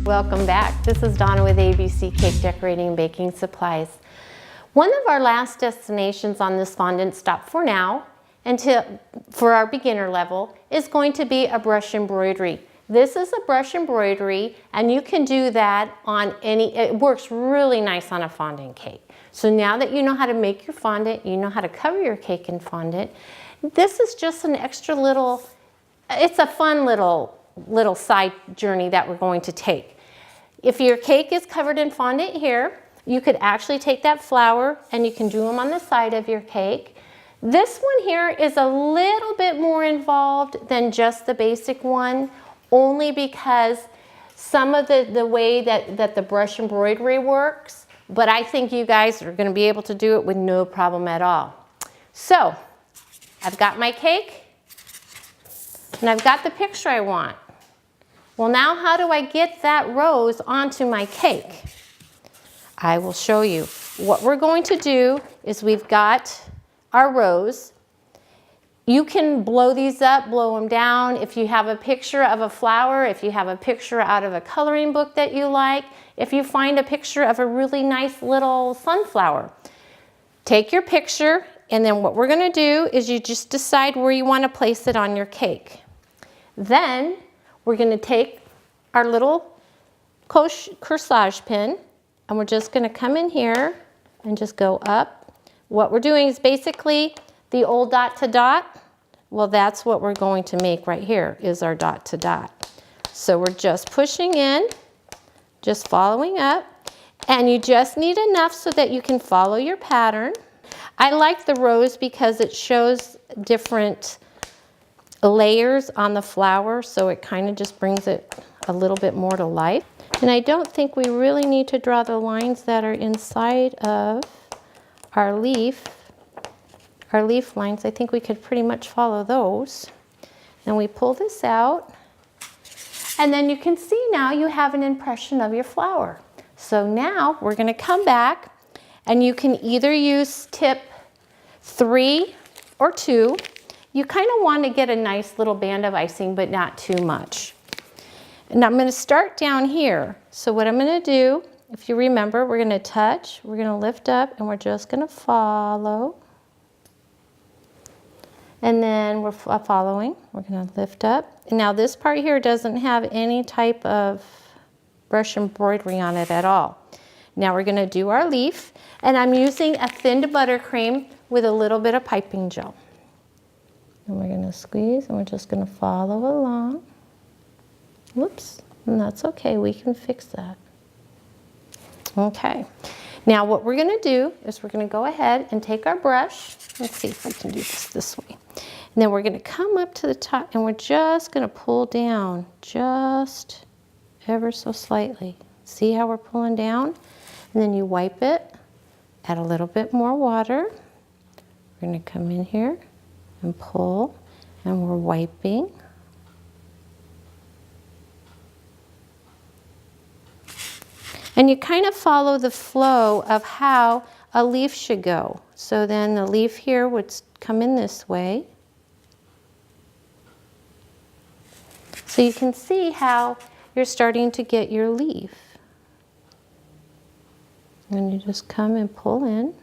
Welcome back. This is Donna with ABC Cake Decorating and Baking Supplies. One of our last destinations on this fondant stop for now, for our beginner level, is going to be a brush embroidery. This is a brush embroidery, and you can do that on it works really nice on a fondant cake. So now that you know how to make your fondant, you know how to cover your cake in fondant, this is just an extra little, it's a fun little side journey that we're going to take. If your cake is covered in fondant here, you could actually take that flour and you can do them on the side of your cake. This one here is a little bit more involved than just the basic one, only because some of the way that the brush embroidery works, but I think you guys are going to be able to do it with no problem at all. So, I've got my cake and I've got the picture I want. Well, now how do I get that rose onto my cake? I will show you. What we're going to do is we've got our rose. You can blow these up, blow them down. If you have a picture of a flower, if you have a picture out of a coloring book that you like, if you find a picture of a really nice little sunflower, take your picture, and then what we're going to do is you just decide where you want to place it on your cake. Then we're going to take our little corsage pin and we're just going to come in here and just go up. What we're doing is basically the old dot to dot. Well, that's what we're going to make right here is our dot to dot. So we're just pushing in, just following up, and you just need enough so that you can follow your pattern. I like the rose because it shows different layers on the flower, so it kind of just brings it a little bit more to life. And I don't think we really need to draw the lines that are inside of our leaf lines. I think we could pretty much follow those. And we pull this out, and then you can see now you have an impression of your flower. So now we're going to come back, and you can either use tip 3 or 2. You kind of want to get a nice little band of icing, but not too much. And I'm going to start down here. So what I'm going to do, if you remember, we're going to touch, we're going to lift up, and we're just going to follow. And then we're following, we're going to lift up. And now this part here doesn't have any type of brush embroidery on it at all. Now we're going to do our leaf, and I'm using a thinned buttercream with a little bit of piping gel. And we're going to squeeze, and we're just going to follow along. Whoops, and that's okay, we can fix that. Okay, now what we're going to do is we're going to go ahead and take our brush. Let's see if I can do this way. And then we're going to come up to the top, and we're just going to pull down just ever so slightly. See how we're pulling down? And then you wipe it, add a little bit more water. We're going to come in here and pull, and we're wiping. And you kind of follow the flow of how a leaf should go. So then the leaf here would come in this way. So you can see how you're starting to get your leaf. And you just come and pull in.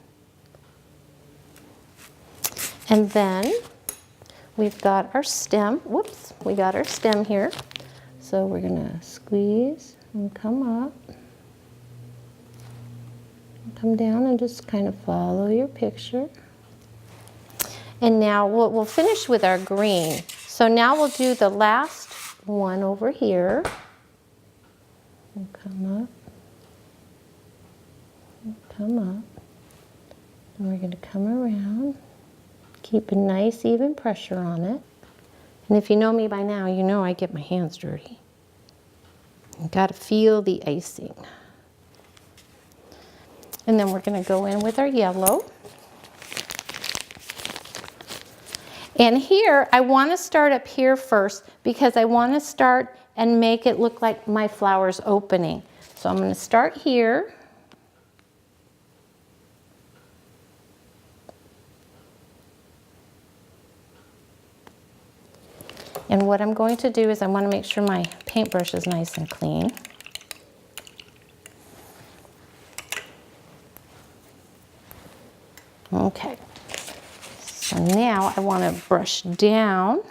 And then we've got our stem. Whoops, we got our stem here. So we're going to squeeze and come up. Come down and just kind of follow your picture. And now we'll finish with our green. So now we'll do the last one over here. We'll come up. Come up. And we're going to come around. Keep a nice even pressure on it. And if you know me by now, you know I get my hands dirty. You got to feel the icing. And then we're going to go in with our yellow. And here, I want to start up here first because I want to start and make it look like my flower's opening. So I'm going to start here. And what I'm going to do is I want to make sure my paintbrush is nice and clean. Okay, so now I want to brush down.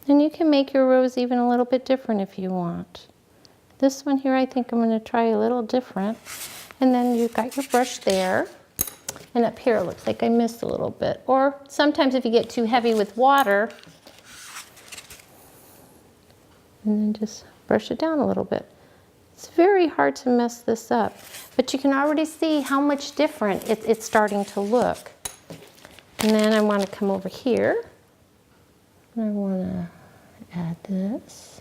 And you can make your rose even a little bit different if you want. This one here, I think I'm going to try a little different. And then you've got your brush there. And up here, it looks like I missed a little bit. Or sometimes if you get too heavy with water, and then just brush it down a little bit. It's very hard to mess this up, but you can already see how much different it's starting to look. And then I want to come over here. I want to add this.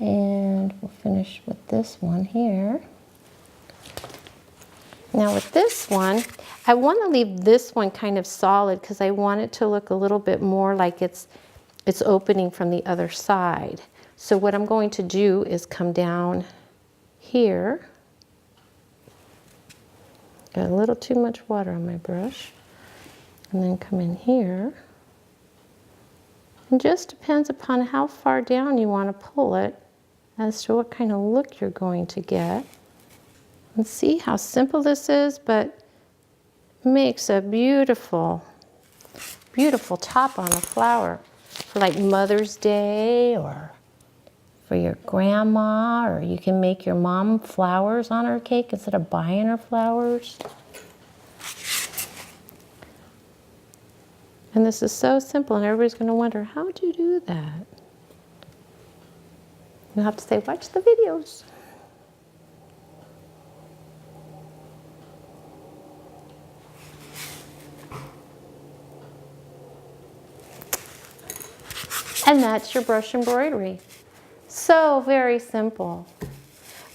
And we'll finish with this one here. Now with this one, I want to leave this one kind of solid because I want it to look a little bit more like it's opening from the other side. So what I'm going to do is come down here. Got a little too much water on my brush. And then come in here. It just depends upon how far down you want to pull it as to what kind of look you're going to get. And see how simple this is, but makes a beautiful, beautiful top on a flower for like Mother's Day or for your grandma, or you can make your mom flowers on her cake instead of buying her flowers. And this is so simple, and everybody's going to wonder, how'd you do that? You'll have to say, watch the videos. And that's your brush embroidery. So very simple.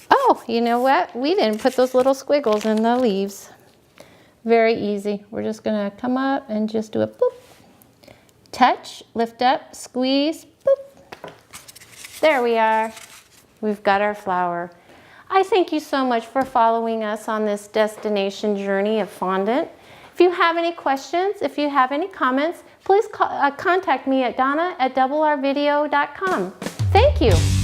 Oh, you know what? We didn't put those little squiggles in the leaves. Very easy. We're just gonna come up and just do a boop. Touch, lift up, squeeze, boop. There we are. We've got our flower. I thank you so much for following us on this destination journey of fondant. If you have any questions, if you have any comments, please contact me at Donna@doublervideo.com. Thank you.